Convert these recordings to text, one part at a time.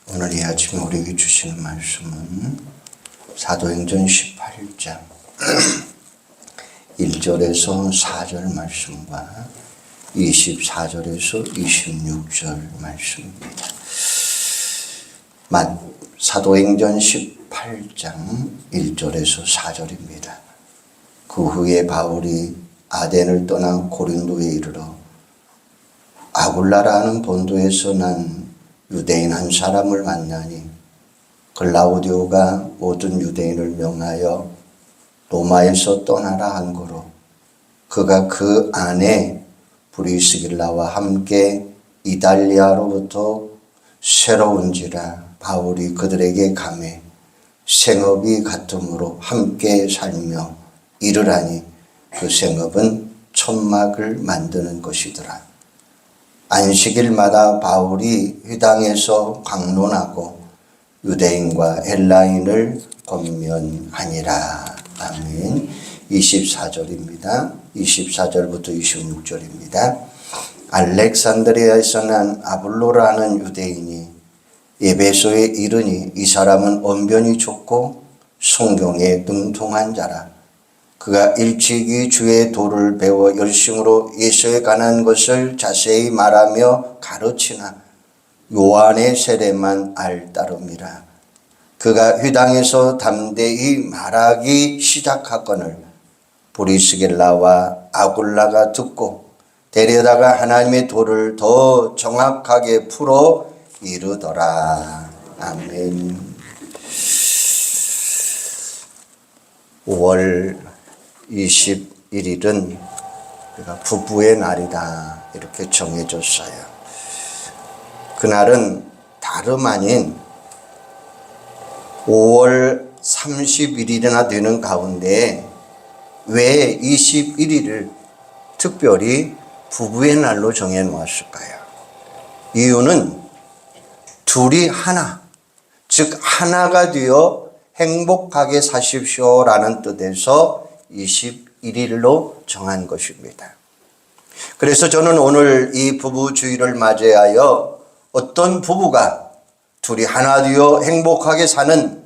오늘 이 아침에 우리에게 주시는 말씀은 사도행전 18장 1절에서 4절 말씀과 24절에서 26절 말씀입니다. 사도행전 18장 1절에서 4절입니다. 그 후에 바울이 아덴을 떠나 고린도에 이르러 아굴라라는 본도에서 난 유대인 한 사람을 만나니 글라우디오가 모든 유대인을 명하여 로마에서 떠나라 한 거로 그가 그 안에 브리스길라와 함께 이달리아로부터 새로운지라 바울이 그들에게 감해 생업이 같으므로 함께 살며 이르라니 그 생업은 천막을 만드는 것이더라. 안식일마다 바울이 회당에서 강론하고 유대인과 헬라인을 권면하니라. 아멘. 24절입니다. 24절부터 26절입니다. 알렉산드리아에서 난 아볼로라는 유대인이 에베소에 이르니 이 사람은 언변이 좋고 성경에 능통한 자라. 그가 일찍이 주의 도를 배워 열심으로 예수에 관한 것을 자세히 말하며 가르치나 요한의 세례만 알 따름이라. 그가 회당에서 담대히 말하기 시작하거늘 브리스길라와 아굴라가 듣고 데려다가 하나님의 도를 더 정확하게 풀어 이르더라. 아멘. 5월 21일은 부부의 날이다 이렇게 정해졌어요. 그날은 다름 아닌 5월 31일이나 되는 가운데 왜 21일을 특별히 부부의 날로 정해 놓았을까요? 이유는 둘이 하나, 즉 하나가 되어 행복하게 사십시오라는 뜻에서 21일로 정한 것입니다. 그래서 저는 오늘 이 부부주의를 맞이하여 어떤 부부가 둘이 하나 되어 행복하게 사는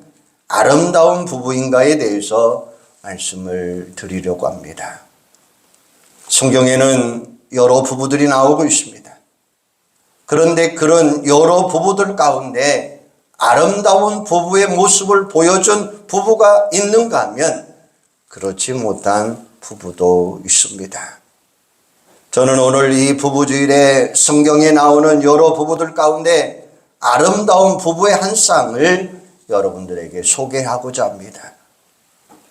아름다운 부부인가에 대해서 말씀을 드리려고 합니다. 성경에는 여러 부부들이 나오고 있습니다. 그런데 그런 여러 부부들 가운데 아름다운 부부의 모습을 보여준 부부가 있는가 하면 그렇지 못한 부부도 있습니다. 저는 오늘 이 부부주일에 성경에 나오는 여러 부부들 가운데 아름다운 부부의 한 쌍을 여러분들에게 소개하고자 합니다.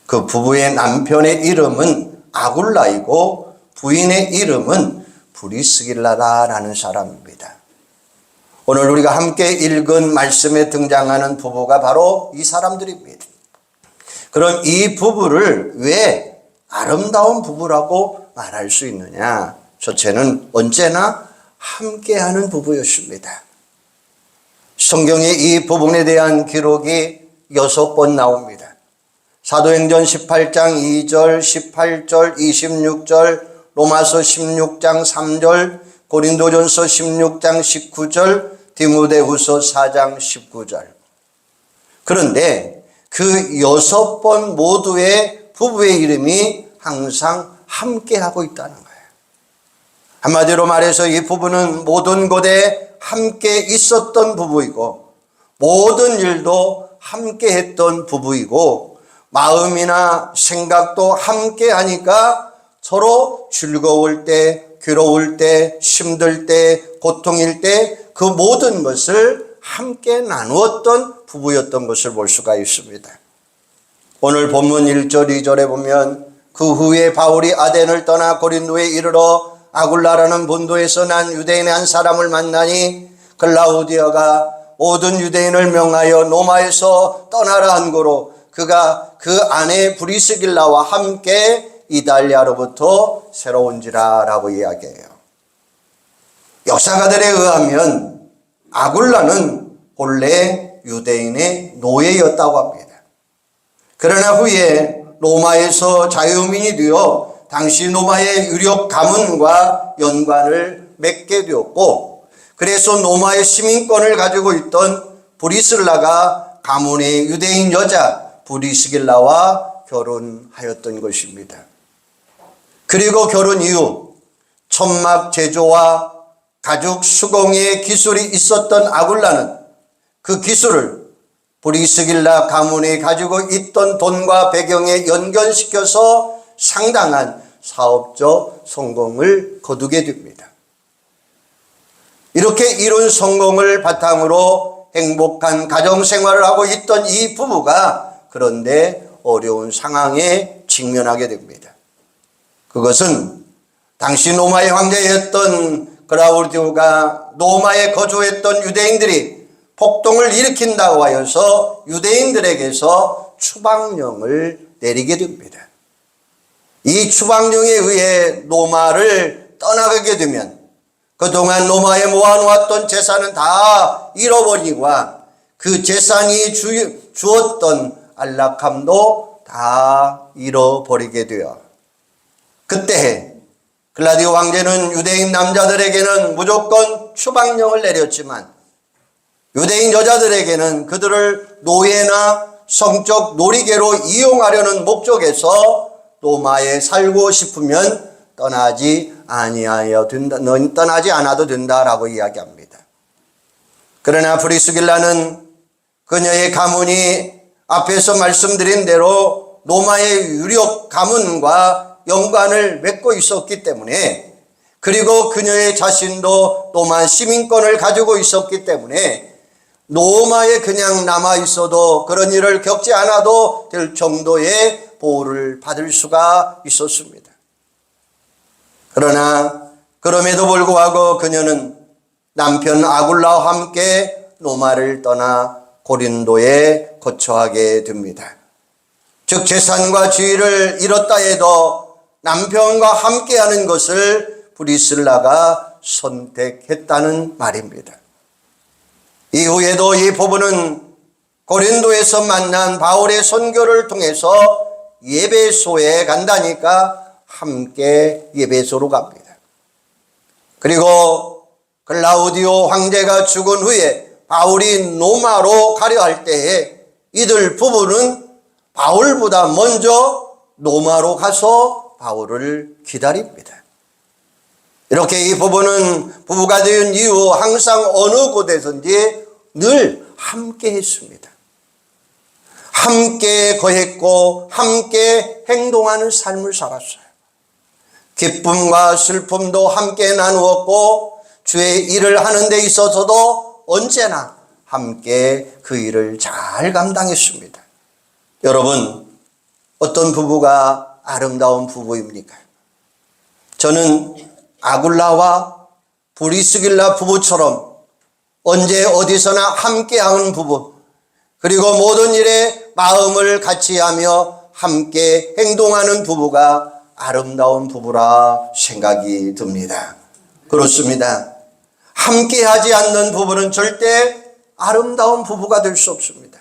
그 부부의 남편의 이름은 아굴라이고 부인의 이름은 브리스길라라는 사람입니다. 오늘 우리가 함께 읽은 말씀에 등장하는 부부가 바로 이 사람들입니다. 그럼 이 부부를 왜 아름다운 부부라고 말할 수 있느냐? 첫째는 언제나 함께하는 부부였습니다. 성경에 이 부분에 대한 기록이 6번 나옵니다. 사도행전 18장 2절, 18절, 26절, 로마서 16장 3절, 고린도전서 16장 19절, 디모데후서 4장 19절. 그런데 그 6번 모두의 부부의 이름이 항상 함께하고 있다는 거예요. 한마디로 말해서 이 부부는 모든 곳에 함께 있었던 부부이고 모든 일도 함께 했던 부부이고 마음이나 생각도 함께 하니까 서로 즐거울 때, 괴로울 때, 힘들 때, 고통일 때 그 모든 것을 함께 나누었던 부부였던 것을 볼 수가 있습니다. 오늘 본문 1절, 2절에 보면 그 후에 바울이 아덴을 떠나 고린도에 이르러 아굴라라는 본도에서 난 유대인의 한 사람을 만나니 글라우디아가 모든 유대인을 명하여 로마에서 떠나라 한 거로 그가 그 아내 브리스길라와 함께 이달리아로부터 새로운지라 라고 이야기해요. 역사가들에 의하면 아굴라는 본래 유대인의 노예였다고 합니다. 그러나 후에 로마에서 자유민이 되어 당시 로마의 유력 가문과 연관을 맺게 되었고 그래서 로마의 시민권을 가지고 있던 브리슬라가 가문의 유대인 여자 브리스길라와 결혼하였던 것입니다. 그리고 결혼 이후 천막 제조와 가죽 수공의 기술이 있었던 아굴라는 그 기술을 브리스길라 가문이 가지고 있던 돈과 배경에 연결시켜서 상당한 사업적 성공을 거두게 됩니다. 이렇게 이룬 성공을 바탕으로 행복한 가정생활을 하고 있던 이 부부가 그런데 어려운 상황에 직면하게 됩니다. 그것은 당시 로마의 황제였던 클라우디오가 로마에 거주했던 유대인들이 폭동을 일으킨다고 하여서 유대인들에게서 추방령을 내리게 됩니다. 이 추방령에 의해 로마를 떠나가게 되면 그동안 로마에 모아놓았던 재산은 다 잃어버리고 그 재산이 주었던 안락함도 다 잃어버리게 되어 그때 클라디오 황제는 유대인 남자들에게는 무조건 추방령을 내렸지만 유대인 여자들에게는 그들을 노예나 성적 놀이개로 이용하려는 목적에서 로마에 살고 싶으면 떠나지 않아도 된다라고 이야기합니다. 그러나 브리스길라는 그녀의 가문이 앞에서 말씀드린 대로 로마의 유력 가문과 연관을 맺고 있었기 때문에 그리고 그녀의 자신도 로마 시민권을 가지고 있었기 때문에 로마에 그냥 남아 있어도 그런 일을 겪지 않아도 될 정도의 보호를 받을 수가 있었습니다. 그러나 그럼에도 불구하고 그녀는 남편 아굴라와 함께 로마를 떠나 고린도에 거처하게 됩니다. 즉 재산과 지위를 잃었다 해도 남편과 함께하는 것을 브리슬라가 선택했다는 말입니다. 이후에도 이 부부는 고린도에서 만난 바울의 선교를 통해서 예배소에 간다니까 함께 예배소로 갑니다. 그리고 클라우디오 황제가 죽은 후에 바울이 로마로 가려 할 때에 이들 부부는 바울보다 먼저 로마로 가서 바울을 기다립니다. 이렇게 이 부부는 부부가 된 이후 항상 어느 곳에서든지 늘 함께 했습니다. 함께 거했고 함께 행동하는 삶을 살았어요. 기쁨과 슬픔도 함께 나누었고 주의 일을 하는 데 있어서도 언제나 함께 그 일을 잘 감당했습니다. 여러분, 어떤 부부가 아름다운 부부입니까? 저는 아굴라와 브리스길라 부부처럼 언제 어디서나 함께하는 부부, 그리고 모든 일에 마음을 같이 하며 함께 행동하는 부부가 아름다운 부부라 생각이 듭니다. 그렇습니다. 함께하지 않는 부부는 절대 아름다운 부부가 될 수 없습니다.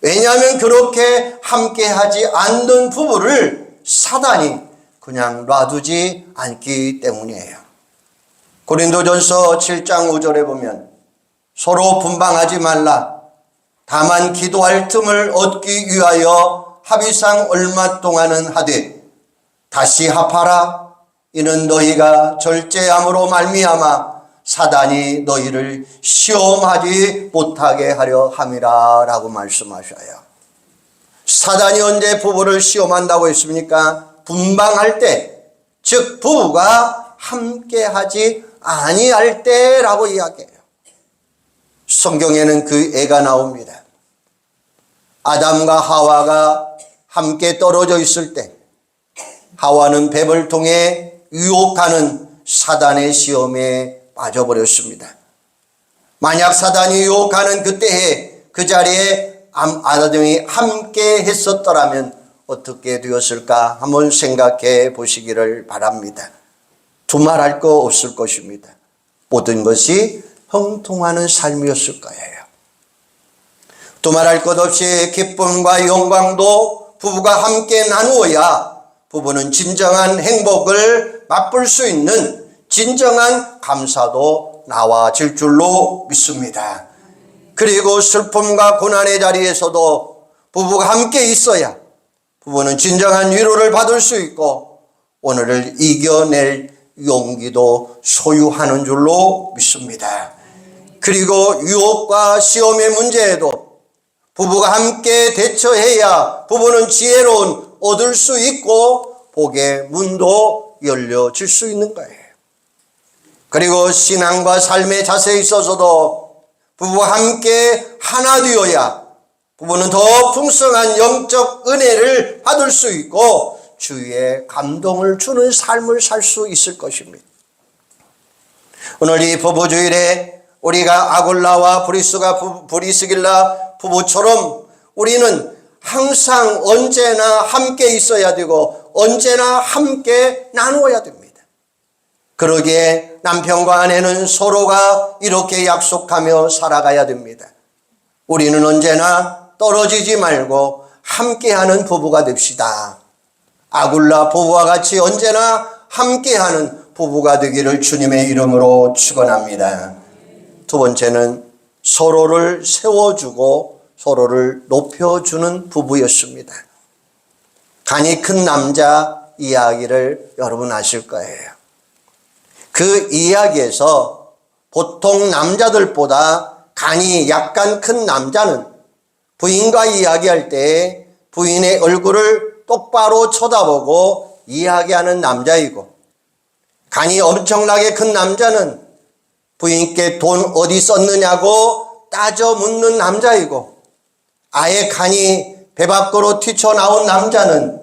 왜냐하면 그렇게 함께하지 않는 부부를 사단이 그냥 놔두지 않기 때문이에요. 고린도전서 7장 5절에 보면 서로 분방하지 말라. 다만 기도할 틈을 얻기 위하여 합의상 얼마 동안은 하되 다시 합하라. 이는 너희가 절제함으로 말미암아 사단이 너희를 시험하지 못하게 하려 함이라 라고 말씀하셔요. 사단이 언제 부부를 시험한다고 했습니까? 분방할 때, 즉 부부가 함께하지 아니할 때라고 이야기해요. 성경에는 그 예가 나옵니다. 아담과 하와가 함께 떨어져 있을 때 하와는 뱀을 통해 유혹하는 사단의 시험에 빠져버렸습니다. 만약 사단이 유혹하는 그때에 그 자리에 아담이 함께 했었더라면 어떻게 되었을까 한번 생각해 보시기를 바랍니다. 두말할 거 없을 것입니다. 모든 것이 형통하는 삶이었을 거예요. 두말할 것 없이 기쁨과 영광도 부부가 함께 나누어야 부부는 진정한 행복을 맛볼 수 있는 진정한 감사도 나와질 줄로 믿습니다. 그리고 슬픔과 고난의 자리에서도 부부가 함께 있어야 부부는 진정한 위로를 받을 수 있고 오늘을 이겨낼 용기도 소유하는 줄로 믿습니다. 그리고 유혹과 시험의 문제에도 부부가 함께 대처해야 부부는 지혜로운 얻을 수 있고 복의 문도 열려질 수 있는 거예요. 그리고 신앙과 삶의 자세에 있어서도 부부가 함께 하나 되어야 부부는 더 풍성한 영적 은혜를 받을 수 있고 주위에 감동을 주는 삶을 살 수 있을 것입니다. 오늘 이 부부주일에 우리가 아굴라와 브리스길라 부부처럼 우리는 항상 언제나 함께 있어야 되고 언제나 함께 나누어야 됩니다. 그러기에 남편과 아내는 서로가 이렇게 약속하며 살아가야 됩니다. 우리는 언제나 떨어지지 말고 함께하는 부부가 됩시다. 아굴라 부부와 같이 언제나 함께하는 부부가 되기를 주님의 이름으로 축원합니다. 두 번째는 서로를 세워주고 서로를 높여주는 부부였습니다. 간이 큰 남자 이야기를 여러분 아실 거예요. 그 이야기에서 보통 남자들보다 간이 약간 큰 남자는 부인과 이야기할 때 부인의 얼굴을 똑바로 쳐다보고 이야기하는 남자이고, 간이 엄청나게 큰 남자는 부인께 돈 어디 썼느냐고 따져 묻는 남자이고, 아예 간이 배 밖으로 튀쳐나온 남자는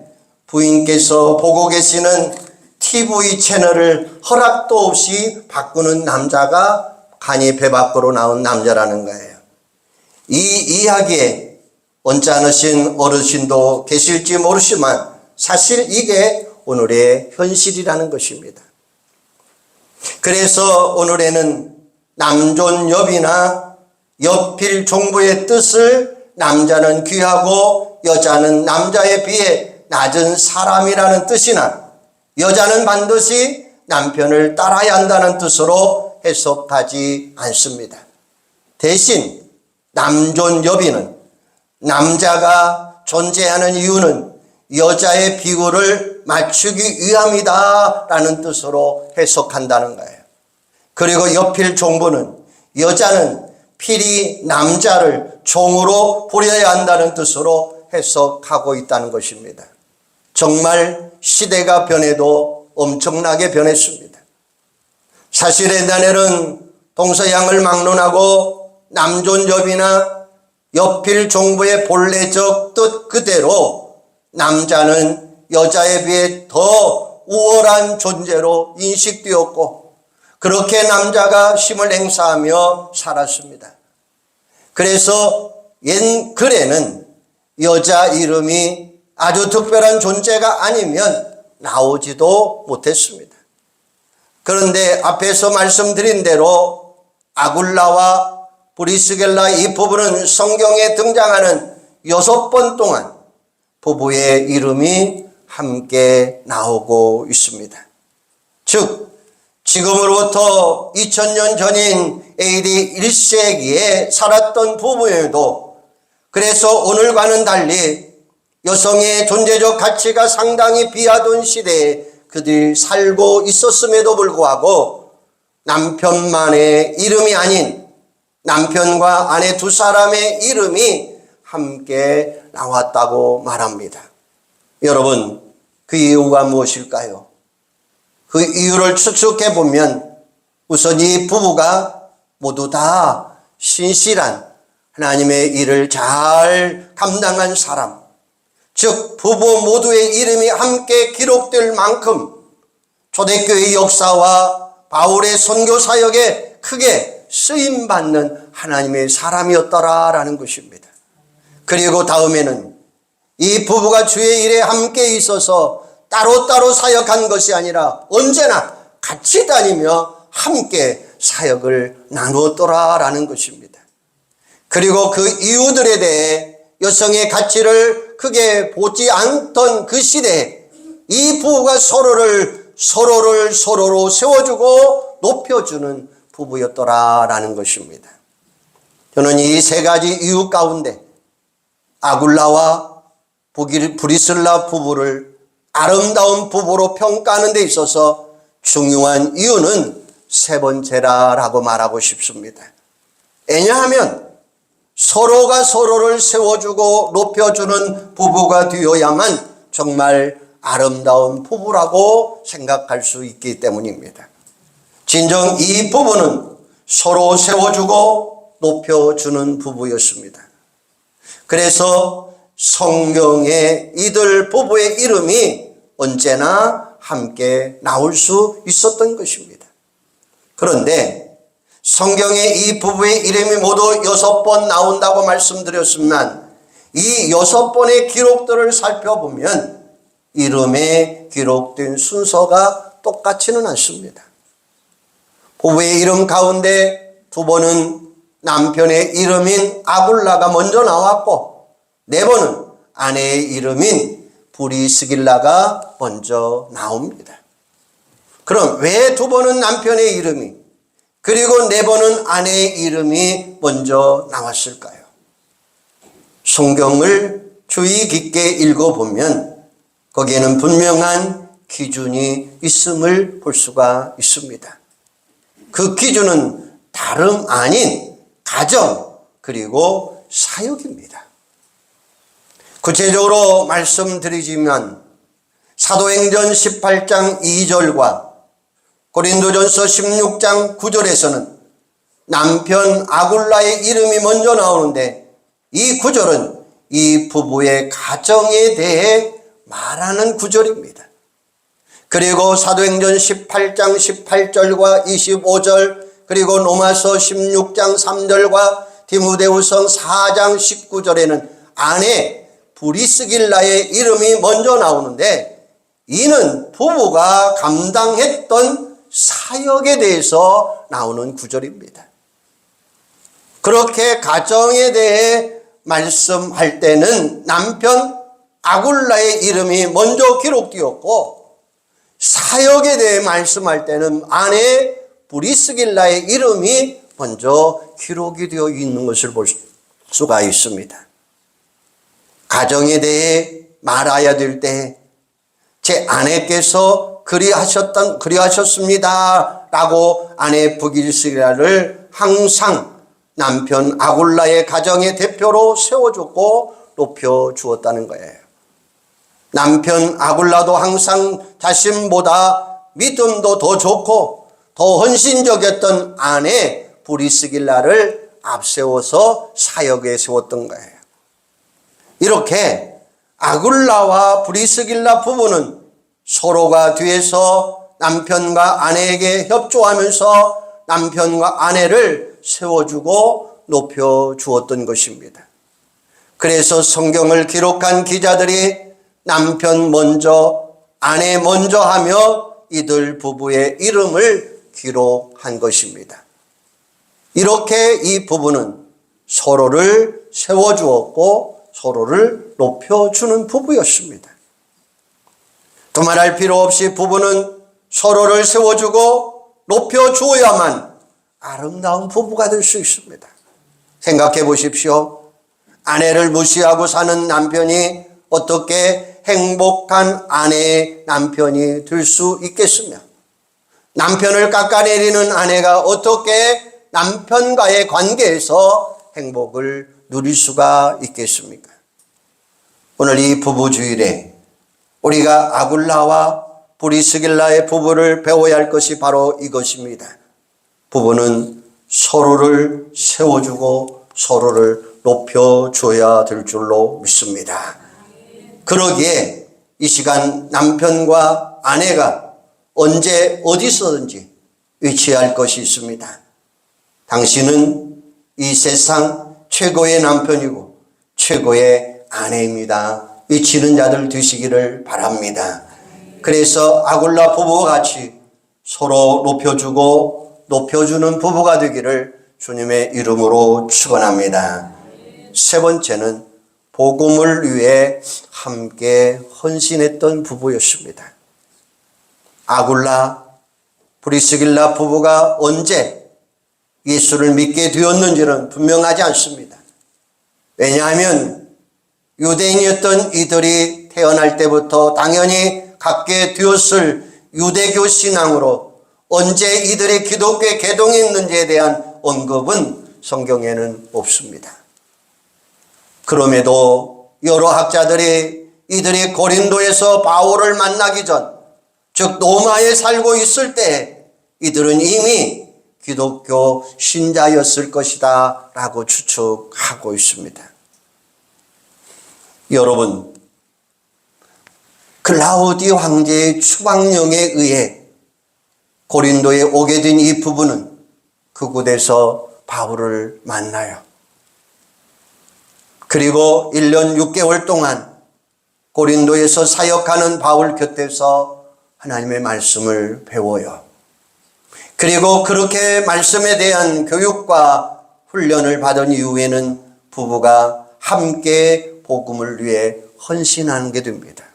부인께서 보고 계시는 TV 채널을 허락도 없이 바꾸는 남자가 간이 배 밖으로 나온 남자라는 거예요. 이 이야기에 언짢으신 어르신도 계실지 모르지만 사실 이게 오늘의 현실이라는 것입니다. 그래서 오늘에는 남존여비나 여필 종부의 뜻을 남자는 귀하고 여자는 남자에 비해 낮은 사람이라는 뜻이나 여자는 반드시 남편을 따라야 한다는 뜻으로 해석하지 않습니다. 대신 남존여비는 남자가 존재하는 이유는 여자의 비율을 맞추기 위함이다 라는 뜻으로 해석한다는 거예요. 그리고 여필 종부는 여자는 필히 남자를 종으로 부려야 한다는 뜻으로 해석하고 있다는 것입니다. 정말 시대가 변해도 엄청나게 변했습니다. 사실 옛날에는 동서양을 막론하고 남존여비나 여필 종부의 본래적 뜻 그대로 남자는 여자에 비해 더 우월한 존재로 인식되었고 그렇게 남자가 힘을 행사하며 살았습니다. 그래서 옛 글에는 여자 이름이 아주 특별한 존재가 아니면 나오지도 못했습니다. 그런데 앞에서 말씀드린 대로 아굴라와 브리스길라 이 부부는 성경에 등장하는 6번 동안 부부의 이름이 함께 나오고 있습니다. 즉 지금으로부터 2000년 전인 AD 1세기에 살았던 부부에도 그래서 오늘과는 달리 여성의 존재적 가치가 상당히 비하던 시대에 그들이 살고 있었음에도 불구하고 남편만의 이름이 아닌 남편과 아내 두 사람의 이름이 함께 나왔다고 말합니다. 여러분, 그 이유가 무엇일까요? 그 이유를 추측해 보면 우선 이 부부가 모두 다 신실한 하나님의 일을 잘 감당한 사람, 즉 부부 모두의 이름이 함께 기록될 만큼 초대교회 역사와 바울의 선교 사역에 크게 쓰임받는 하나님의 사람이었더라라는 것입니다. 그리고 다음에는 이 부부가 주의 일에 함께 있어서 따로따로 사역한 것이 아니라 언제나 같이 다니며 함께 사역을 나누었더라라는 것입니다. 그리고 그 이유들에 대해 여성의 가치를 크게 보지 않던 그 시대에 이 부부가 서로로 세워주고 높여주는 부부였더라라는 것입니다. 저는 이 세 가지 이유 가운데 아굴라와 브리슬라 부부를 아름다운 부부로 평가하는 데 있어서 중요한 이유는 세 번째라고 말하고 싶습니다. 왜냐하면 서로가 서로를 세워주고 높여주는 부부가 되어야만 정말 아름다운 부부라고 생각할 수 있기 때문입니다. 진정 이 부부는 서로 세워주고 높여주는 부부였습니다. 그래서 성경에 이들 부부의 이름이 언제나 함께 나올 수 있었던 것입니다. 그런데 성경에 이 부부의 이름이 모두 6번 나온다고 말씀드렸지만 이 6번의 기록들을 살펴보면 이름에 기록된 순서가 똑같지는 않습니다. 부부의 이름 가운데 2번은 남편의 이름인 아굴라가 먼저 나왔고 4번은 아내의 이름인 브리스길라가 먼저 나옵니다. 그럼 왜 2번은 남편의 이름이 그리고 4번은 아내의 이름이 먼저 나왔을까요? 성경을 주의 깊게 읽어보면 거기에는 분명한 기준이 있음을 볼 수가 있습니다. 그 기준은 다름 아닌 가정 그리고 사역입니다. 구체적으로 말씀드리자면 사도행전 18장 2절과 고린도전서 16장 9절에서는 남편 아굴라의 이름이 먼저 나오는데 이 구절은 이 부부의 가정에 대해 말하는 구절입니다. 그리고 사도행전 18장 18절과 25절 그리고 로마서 16장 3절과 디모데후서 4장 19절에는 아내 브리스길라의 이름이 먼저 나오는데 이는 부부가 감당했던 사역에 대해서 나오는 구절입니다. 그렇게 가정에 대해 말씀할 때는 남편 아굴라의 이름이 먼저 기록되었고 사역에 대해 말씀할 때는 아내 브리스길라의 이름이 먼저 기록이 되어 있는 것을 볼 수가 있습니다. 가정에 대해 말해야 될 때 제 아내께서 그리하셨습니다 라고 아내 브리스길라를 항상 남편 아굴라의 가정의 대표로 세워주고 높여주었다는 거예요. 남편 아굴라도 항상 자신보다 믿음도 더 좋고 더 헌신적이었던 아내 브리스길라를 앞세워서 사역에 세웠던 거예요. 이렇게 아굴라와 브리스길라 부부는 서로가 뒤에서 남편과 아내에게 협조하면서 남편과 아내를 세워주고 높여주었던 것입니다. 그래서 성경을 기록한 기자들이 남편 먼저, 아내 먼저 하며 이들 부부의 이름을 기록한 것입니다. 이렇게 이 부부는 서로를 세워주었고 서로를 높여주는 부부였습니다. 두말할 필요 없이 부부는 서로를 세워주고 높여주어야만 아름다운 부부가 될 수 있습니다. 생각해 보십시오. 아내를 무시하고 사는 남편이 어떻게 행복한 아내의 남편이 될 수 있겠으며 남편을 깎아내리는 아내가 어떻게 남편과의 관계에서 행복을 누릴 수가 있겠습니까? 오늘 이 부부주일에 우리가 아굴라와 브리스길라의 부부를 배워야 할 것이 바로 이것입니다. 부부는 서로를 세워주고 서로를 높여줘야 될 줄로 믿습니다. 그러기에 이 시간 남편과 아내가 언제 어디서든지 위치할 것이 있습니다. 당신은 이 세상 최고의 남편이고 최고의 아내입니다. 위치는 자들 되시기를 바랍니다. 그래서 아굴라 부부와 같이 서로 높여주고 높여주는 부부가 되기를 주님의 이름으로 축원합니다. 세 번째는 복음을 위해 함께 헌신했던 부부였습니다. 아굴라, 브리스길라 부부가 언제 예수를 믿게 되었는지는 분명하지 않습니다. 왜냐하면 유대인이었던 이들이 태어날 때부터 당연히 갖게 되었을 유대교 신앙으로 언제 이들의 기독교에 개동했는지에 대한 언급은 성경에는 없습니다. 그럼에도 여러 학자들이 이들이 고린도에서 바울을 만나기 전, 즉 로마에 살고 있을 때 이들은 이미 기독교 신자였을 것이다 라고 추측하고 있습니다. 여러분, 클라우디오 황제의 추방령에 의해 고린도에 오게 된 이 부부는 그곳에서 바울을 만나요. 그리고 1년 6개월 동안 고린도에서 사역하는 바울 곁에서 하나님의 말씀을 배워요. 그리고 그렇게 말씀에 대한 교육과 훈련을 받은 이후에는 부부가 함께 복음을 위해 헌신하게 됩니다.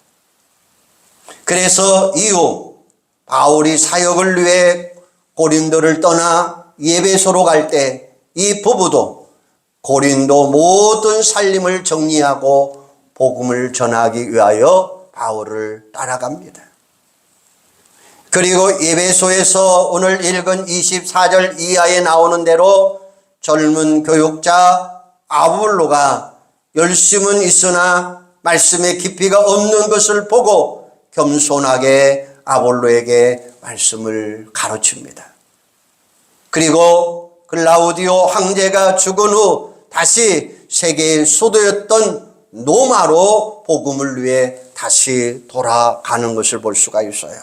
그래서 이후 바울이 사역을 위해 고린도를 떠나 에베소로 갈 때 이 부부도 고린도 모든 살림을 정리하고 복음을 전하기 위하여 바울을 따라갑니다. 그리고 에베소에서 오늘 읽은 24절 이하에 나오는 대로 젊은 교육자 아볼로가 열심은 있으나 말씀의 깊이가 없는 것을 보고 겸손하게 아볼로에게 말씀을 가르칩니다. 그리고 클라우디오 황제가 죽은 후 다시 세계의 수도였던 로마로 복음을 위해 다시 돌아가는 것을 볼 수가 있어요.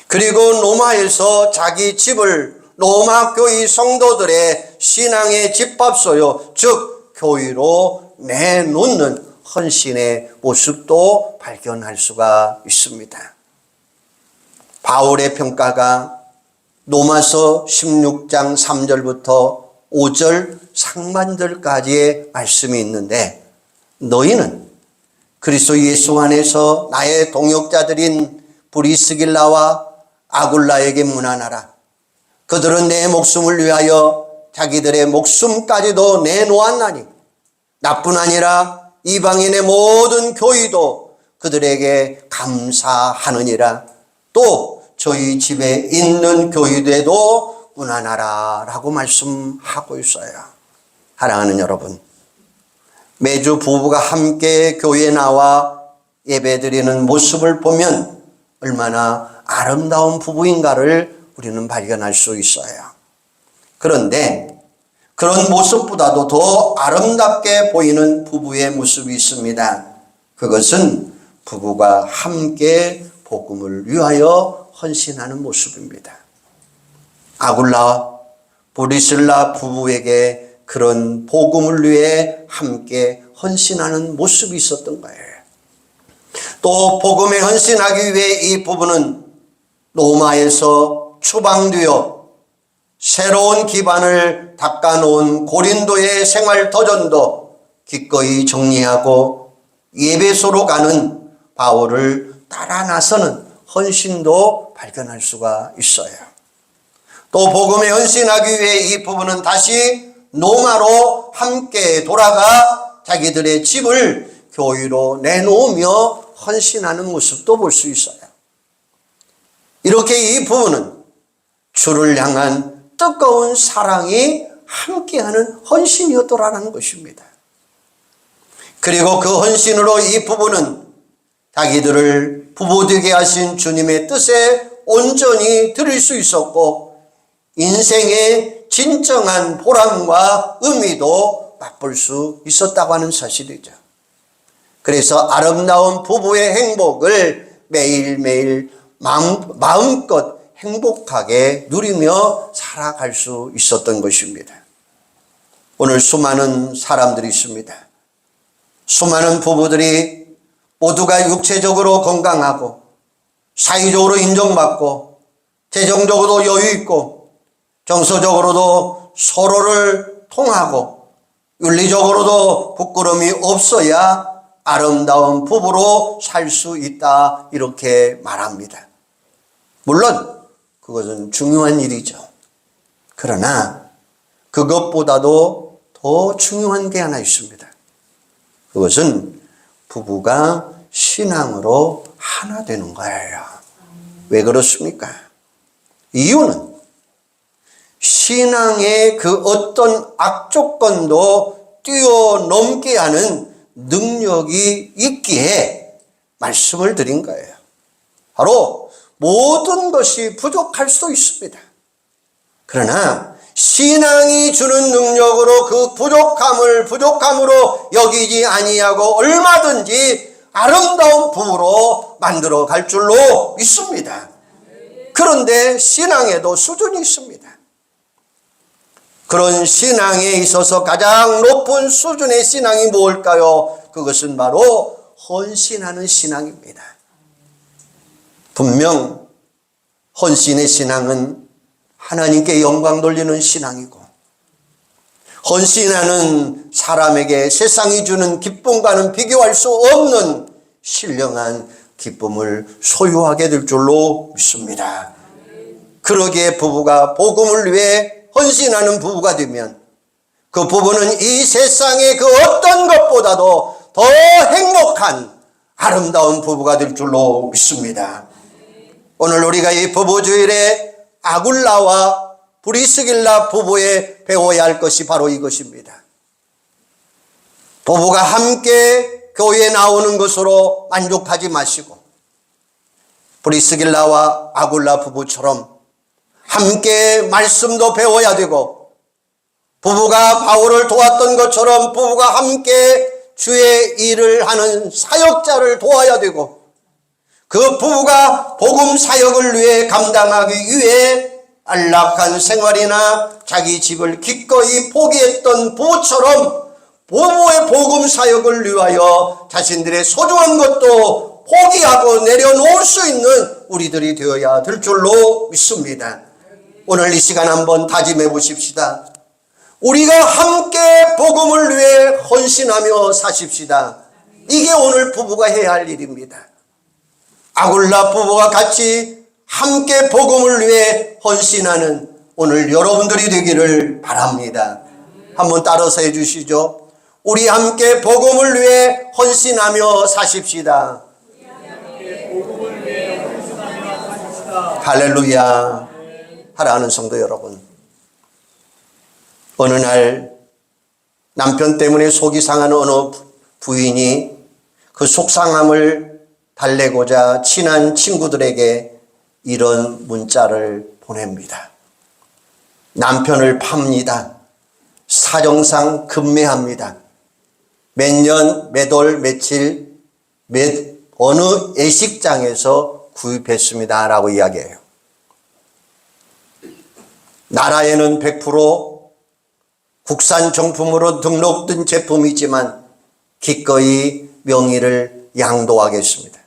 그리고 로마에서 자기 집을 로마 교회 성도들의 신앙의 집합소요, 즉 교회로 내놓는 헌신의 모습도 발견할 수가 있습니다. 바울의 평가가 로마서 16장 3절부터 5절 상반절까지의 말씀이 있는데, 너희는 그리스도 예수 안에서 나의 동역자들인 브리스길라와 아굴라에게 문안하라. 그들은 내 목숨을 위하여 자기들의 목숨까지도 내놓았나니 나뿐 아니라 이방인의 모든 교회도 그들에게 감사하느니라. 또 저희 집에 있는 교회도 문안하라 라고 말씀하고 있어요. 사랑하는 여러분, 매주 부부가 함께 교회에 나와 예배드리는 모습을 보면 얼마나 아름다운 부부인가를 우리는 발견할 수 있어요. 그런데 그런 모습보다도 더 아름답게 보이는 부부의 모습이 있습니다. 그것은 부부가 함께 복음을 위하여 헌신하는 모습입니다. 아굴라, 브리슬라 부부에게 그런 복음을 위해 함께 헌신하는 모습이 있었던 거예요. 또 복음에 헌신하기 위해 이 부부는 로마에서 추방되어 새로운 기반을 닦아놓은 고린도의 생활 도전도 기꺼이 정리하고 에베소로 가는 바울을 따라 나서는 헌신도 발견할 수가 있어요. 또 복음에 헌신하기 위해 이 부부는 다시 로마로 함께 돌아가 자기들의 집을 교회로 내놓으며 헌신하는 모습도 볼 수 있어요. 이렇게 이 부부는 주를 향한 뜨거운 사랑이 함께하는 헌신이었더라는 것입니다. 그리고 그 헌신으로 이 부부는 자기들을 부부되게 하신 주님의 뜻에 온전히 드릴 수 있었고 인생의 진정한 보람과 의미도 맛볼 수 있었다고 하는 사실이죠. 그래서 아름다운 부부의 행복을 매일매일 마음껏 행복하게 누리며 살아갈 수 있었던 것입니다. 오늘 수많은 사람들이 있습니다. 수많은 부부들이 모두가 육체적으로 건강하고 사회적으로 인정받고 재정적으로도 여유 있고 정서적으로도 서로를 통하고 윤리적으로도 부끄러움이 없어야 아름다운 부부로 살 수 있다 이렇게 말합니다. 물론 그것은 중요한 일이죠. 그러나 그것보다도 더 중요한 게 하나 있습니다. 그것은 부부가 신앙으로 하나 되는 거예요. 왜 그렇습니까? 이유는 신앙의 그 어떤 악조건도 뛰어넘게 하는 능력이 있기에 말씀을 드린 거예요. 바로 모든 것이 부족할 수 있습니다. 그러나 신앙이 주는 능력으로 그 부족함으로 여기지 아니하고 얼마든지 아름다운 부부로 만들어 갈 줄로 믿습니다. 그런데 신앙에도 수준이 있습니다. 그런 신앙에 있어서 가장 높은 수준의 신앙이 뭘까요? 그것은 바로 헌신하는 신앙입니다. 분명 헌신의 신앙은 하나님께 영광 돌리는 신앙이고, 헌신하는 사람에게 세상이 주는 기쁨과는 비교할 수 없는 신령한 기쁨을 소유하게 될 줄로 믿습니다. 그러기에 부부가 복음을 위해 헌신하는 부부가 되면 그 부부는 이 세상의 그 어떤 것보다도 더 행복한 아름다운 부부가 될 줄로 믿습니다. 오늘 우리가 이 부부주일에 아굴라와 브리스길라 부부에 배워야 할 것이 바로 이것입니다. 부부가 함께 교회에 나오는 것으로 만족하지 마시고 브리스길라와 아굴라 부부처럼 함께 말씀도 배워야 되고, 부부가 바울을 도왔던 것처럼 부부가 함께 주의 일을 하는 사역자를 도와야 되고, 그 부부가 복음 사역을 위해 감당하기 위해 안락한 생활이나 자기 집을 기꺼이 포기했던 부부처럼 부부의 복음 사역을 위하여 자신들의 소중한 것도 포기하고 내려놓을 수 있는 우리들이 되어야 될 줄로 믿습니다. 오늘 이 시간 한번 다짐해 보십시다. 우리가 함께 복음을 위해 헌신하며 사십시다. 이게 오늘 부부가 해야 할 일입니다. 아굴라 부부가 같이 함께 복음을 위해 헌신하는 오늘 여러분들이 되기를 바랍니다. 한번 따라서 해 주시죠. 우리 함께 복음을 위해 헌신하며 사십시다. 할렐루야. 사랑하는 성도 여러분, 어느 날 남편 때문에 속이 상한 어느 부인이 그 속상함을 달래고자 친한 친구들에게 이런 문자를 보냅니다. 남편을 팝니다. 사정상 급매합니다. 몇 년, 몇 월, 며칠, 어느 예식장에서 구입했습니다. 라고 이야기해요. 나라에는 100% 국산 정품으로 등록된 제품이지만 기꺼이 명의를 양도하겠습니다.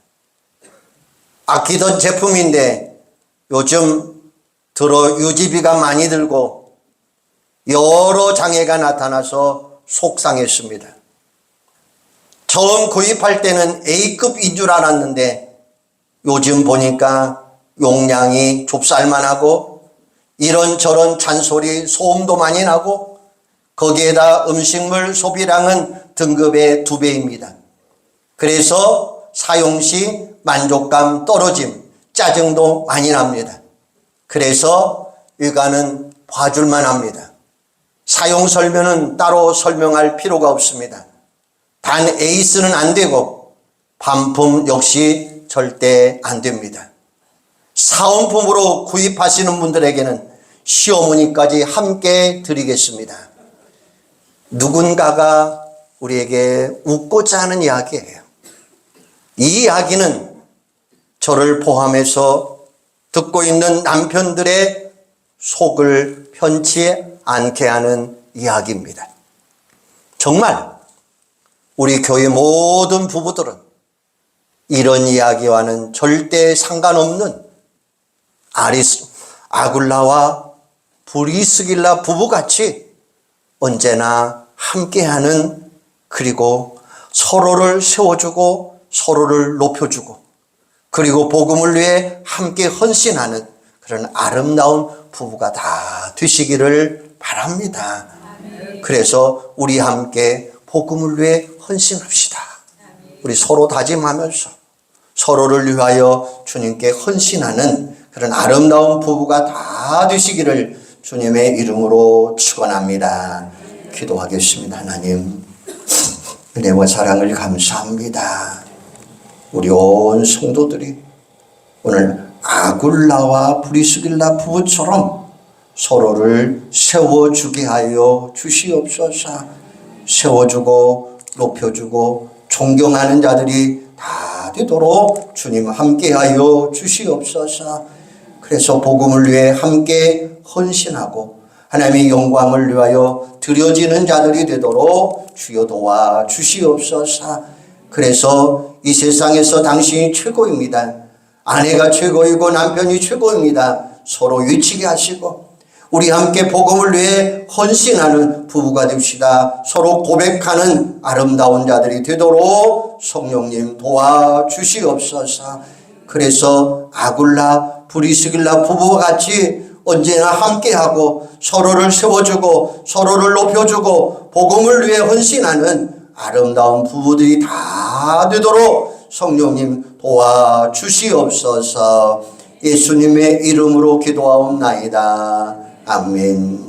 아끼던 제품인데 요즘 들어 유지비가 많이 들고 여러 장애가 나타나서 속상했습니다. 처음 구입할 때는 A급인 줄 알았는데 요즘 보니까 용량이 좁쌀만하고 이런저런 잔소리, 소음도 많이 나고 거기에다 음식물 소비량은 등급의 2배입니다. 그래서 사용 시 만족감 떨어짐, 짜증도 많이 납니다. 그래서 일가는 봐줄만 합니다. 사용 설명은 따로 설명할 필요가 없습니다. 단 에이스는 안 되고 반품 역시 절대 안 됩니다. 사은품으로 구입하시는 분들에게는 시어머니까지 함께 드리겠습니다. 누군가가 우리에게 웃고자 하는 이야기예요. 이 이야기는 저를 포함해서 듣고 있는 남편들의 속을 편치 않게 하는 이야기입니다. 정말 우리 교회 모든 부부들은 이런 이야기와는 절대 상관없는 아굴라와 브리스길라 부부같이 언제나 함께하는, 그리고 서로를 세워주고 서로를 높여주고 그리고 복음을 위해 함께 헌신하는 그런 아름다운 부부가 다 되시기를 바랍니다. 그래서 우리 함께 복음을 위해 헌신합시다. 우리 서로 다짐하면서 서로를 위하여 주님께 헌신하는 그런 아름다운 부부가 다 되시기를 주님의 이름으로 축원합니다. 기도하겠습니다. 하나님, 은혜와 사랑을 감사합니다. 우리 온 성도들이 오늘 아굴라와 브리스길라 부부처럼 서로를 세워주게 하여 주시옵소서. 세워주고 높여주고 존경하는 자들이 다 되도록 주님 함께하여 주시옵소서. 그래서 복음을 위해 함께 헌신하고 하나님의 영광을 위하여 드려지는 자들이 되도록 주여 도와 주시옵소서. 그래서 이 세상에서 당신이 최고입니다. 아내가 최고이고 남편이 최고입니다. 서로 위치게 하시고 우리 함께 복음을 위해 헌신하는 부부가 됩시다. 서로 고백하는 아름다운 자들이 되도록 성령님 도와주시옵소서. 그래서 아굴라 브리스길라 부부와 같이 언제나 함께하고 서로를 세워주고 서로를 높여주고 복음을 위해 헌신하는 아름다운 부부들이 다 되도록 성령님 도와주시옵소서. 예수님의 이름으로 기도하옵나이다. 아멘.